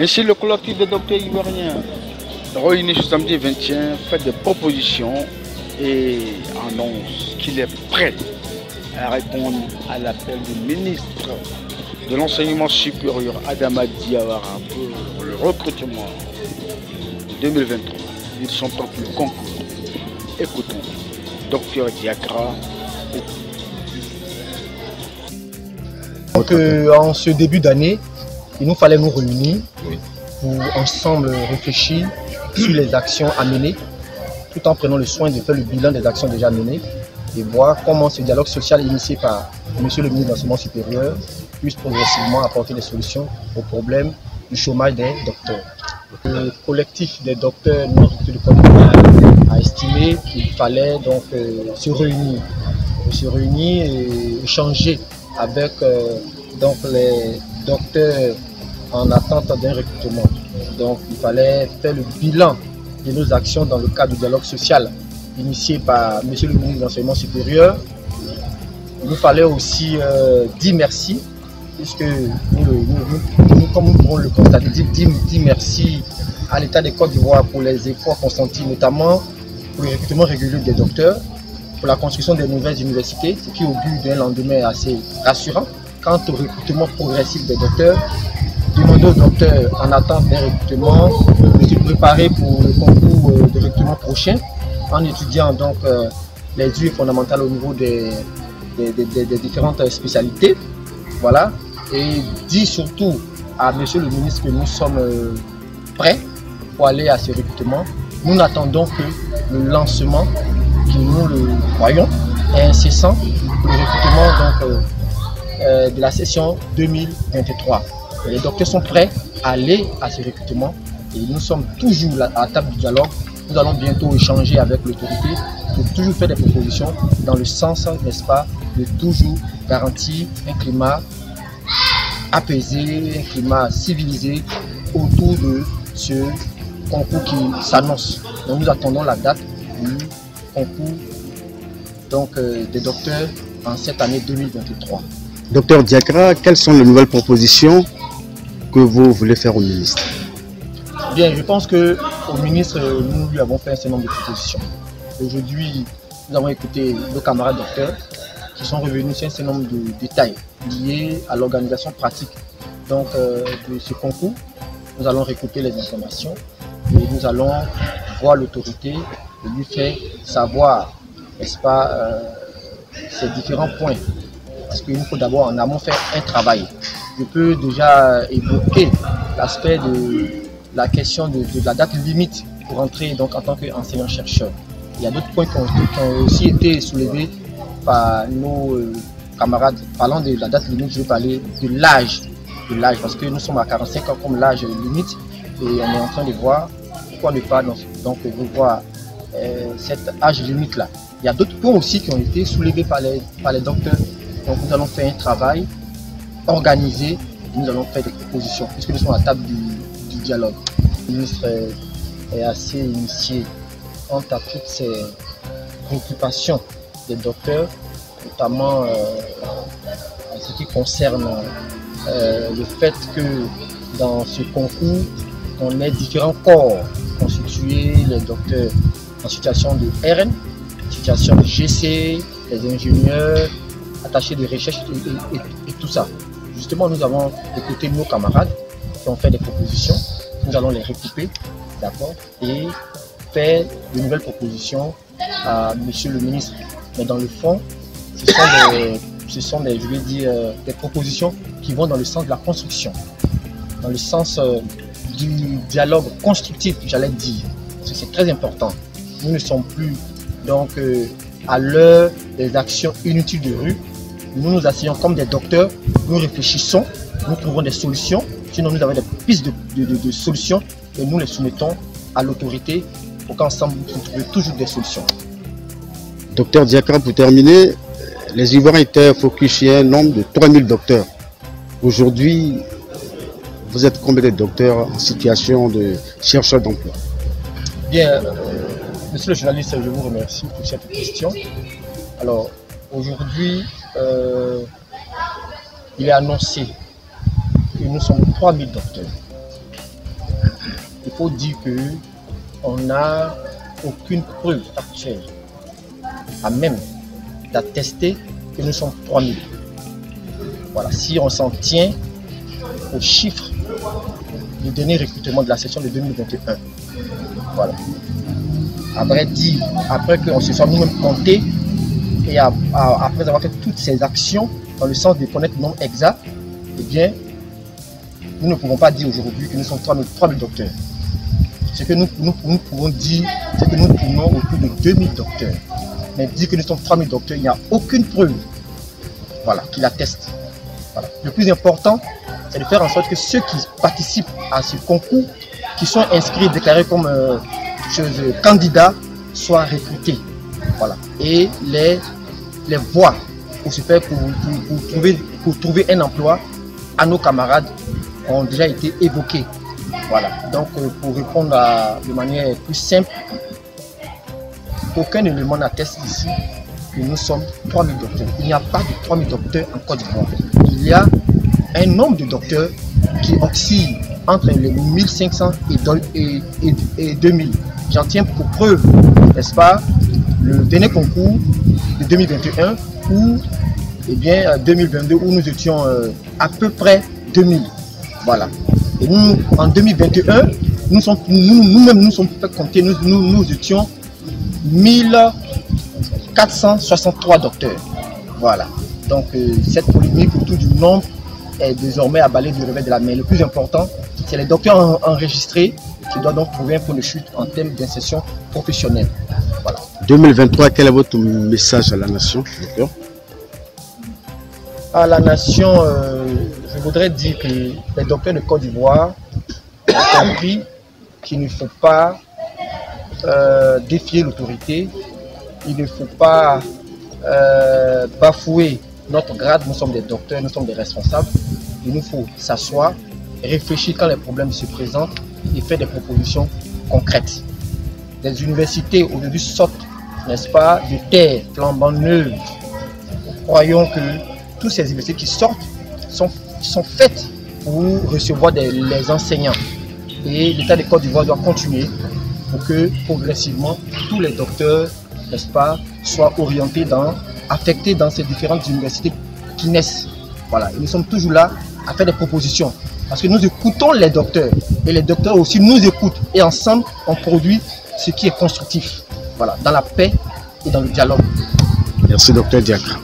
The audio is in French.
Ainsi, le collectif des docteurs ivoiriens réuni ce samedi 21 fait des propositions et annonce qu'il est prêt à répondre à l'appel du ministre de l'enseignement supérieur Adama Diawara pour le recrutement 2023. Ils sont en plus concours. Écoutons Dr Diakra. Donc en ce début d'année, il nous fallait nous réunir pour ensemble réfléchir sur les actions à mener, tout en prenant le soin de faire le bilan des actions déjà menées et voir comment ce dialogue social initié par M. le ministre de l'Enseignement supérieur puisse progressivement apporter des solutions aux problèmes du chômage des docteurs. Le collectif des docteurs de Côte d'Ivoire a estimé qu'il fallait donc se réunir et échanger avec donc les docteurs en attente d'un recrutement. Donc il fallait faire le bilan de nos actions dans le cadre du dialogue social initié par M. le ministre de l'Enseignement supérieur. Il nous fallait aussi dire merci, puisque nous, comme nous pourrons le constater, dire merci à l'État de Côte d'Ivoire pour les efforts consentis, notamment pour le recrutement régulier des docteurs, pour la construction des nouvelles universités, ce qui augure d'un lendemain assez rassurant. Quant au recrutement progressif des docteurs, demander aux docteurs en attente d'un recrutement de se préparer pour le concours de recrutement prochain en étudiant donc les études fondamentales au niveau des différentes spécialités. Voilà. Et dit surtout à M. le ministre que nous sommes prêts pour aller à ce recrutement. Nous n'attendons que le lancement, qui nous le croyons, est incessant pour le recrutement donc, de la session 2023. Les docteurs sont prêts à aller à ce recrutement et nous sommes toujours à la table du dialogue. Nous allons bientôt échanger avec l'autorité pour toujours faire des propositions dans le sens, n'est-ce pas, de toujours garantir un climat apaisé, un climat civilisé autour de ce concours qui s'annonce. Donc nous attendons la date du concours donc, des docteurs en cette année 2023. Docteur Diakra, quelles sont les nouvelles propositions que vous voulez faire au ministre? Bien, je pense qu'au ministre, nous lui avons fait un certain nombre de propositions. Aujourd'hui, nous avons écouté nos camarades docteurs qui sont revenus sur un certain nombre de détails liés à l'organisation pratique donc, de ce concours. Nous allons récolter les informations et nous allons voir l'autorité et lui faire savoir, n'est-ce pas, ces différents points. Parce qu'il nous faut d'abord en amont faire un travail. Je peux déjà évoquer l'aspect de la question de la date limite pour entrer donc, en tant qu'enseignant-chercheur. Il y a d'autres points qui ont aussi été soulevés par nos camarades. Parlant de la date limite, je vais parler de l'âge. Parce que nous sommes à 45 ans comme l'âge limite et on est en train de voir pourquoi ne pas donc, revoir cet âge limite-là. Il y a d'autres points aussi qui ont été soulevés par les docteurs. Donc nous allons faire un travail organisé et nous allons faire des propositions puisque nous sommes à la table du dialogue. Le ministre est assez initié quant à toutes ces préoccupations des docteurs, notamment en ce qui concerne le fait que dans ce concours, on ait différents corps constitués, les docteurs en situation de RN, en situation de GC, les ingénieurs, attachés de recherche et tout ça. Justement, nous avons écouté nos camarades qui ont fait des propositions. Nous allons les recouper, d'accord, et faire de nouvelles propositions à Monsieur le ministre. Mais dans le fond, ce sont des, je vais dire, des propositions qui vont dans le sens de la construction, dans le sens du dialogue constructif, j'allais dire. Parce que c'est très important. Nous ne sommes plus donc à l'heure des actions inutiles de rue. Nous nous asseyons comme des docteurs, nous réfléchissons, nous trouvons des solutions. Sinon, nous avons des pistes de solutions et nous les soumettons à l'autorité pour qu'ensemble, nous trouvions toujours des solutions. Docteur Diakra, pour terminer, les Ivoiriens étaient focus sur un nombre de 3000 docteurs. Aujourd'hui, vous êtes combien de docteurs en situation de chercheurs d'emploi? Bien, monsieur le journaliste, je vous remercie pour cette question. Alors, aujourd'hui, il est annoncé que nous sommes 3000 docteurs. faut dire qu'on n'a aucune preuve factuelle à même d'attester que nous sommes 3000. Voilà, si on s'en tient aux chiffres du dernier recrutement de la session de 2021. Voilà. À vrai dire, après qu'on se soit nous-mêmes comptés et après avoir fait toutes ces actions dans le sens de connaître le nombre exact, eh bien, nous ne pouvons pas dire aujourd'hui que nous sommes 3000 docteurs. Ce que nous pouvons dire, c'est que nous tournons autour de 2000 docteurs. Mais dire que nous sommes 3000 docteurs, il n'y a aucune preuve, voilà, qui l'atteste. Voilà. Le plus important, c'est de faire en sorte que ceux qui participent à ce concours, qui sont inscrits et déclarés comme candidats, soient recrutés. Voilà. Et les voies pour se faire pour trouver un emploi à nos camarades ont déjà été évoquées. Voilà. Donc pour répondre de manière plus simple, aucun élément n'atteste ici que nous sommes 3000 docteurs. Il n'y a pas de 3000 docteurs en Côte d'Ivoire. Il y a un nombre de docteurs qui oscille entre les 1500 et 2000. J'en tiens pour preuve, n'est-ce pas, le dernier concours de 2021 ou 2022 où nous étions à peu près 2000. Voilà. Et nous, en 2021, nous-mêmes nous sommes fait compter, nous étions 1463 docteurs. Voilà. Donc cette polémique autour du nombre est désormais abalée du revers de la main. Le plus important, c'est les docteurs enregistrés qui doivent donc trouver un point de chute en termes d'insertion professionnelle. Voilà. 2023, quel est votre message à la nation, docteur? À la nation, je voudrais dire que les docteurs de Côte d'Ivoire ont compris qu'il ne faut pas défier l'autorité, il ne faut pas bafouer notre grade. Nous sommes des docteurs, nous sommes des responsables. Il nous faut s'asseoir, réfléchir quand les problèmes se présentent et faire des propositions concrètes. Les universités aujourd'hui sortent, n'est-ce pas, de terre flambant neuve. Croyons que toutes ces universités qui sortent sont faites pour recevoir les enseignants. Et l'État de Côte d'Ivoire doit continuer pour que progressivement tous les docteurs, n'est-ce pas, soient orientés affectés dans ces différentes universités qui naissent. Voilà. Et nous sommes toujours là à faire des propositions. Parce que nous écoutons les docteurs. Et les docteurs aussi nous écoutent. Et ensemble, on produit ce qui est constructif. Voilà. Dans la paix et dans le dialogue. Merci, docteur Diakra.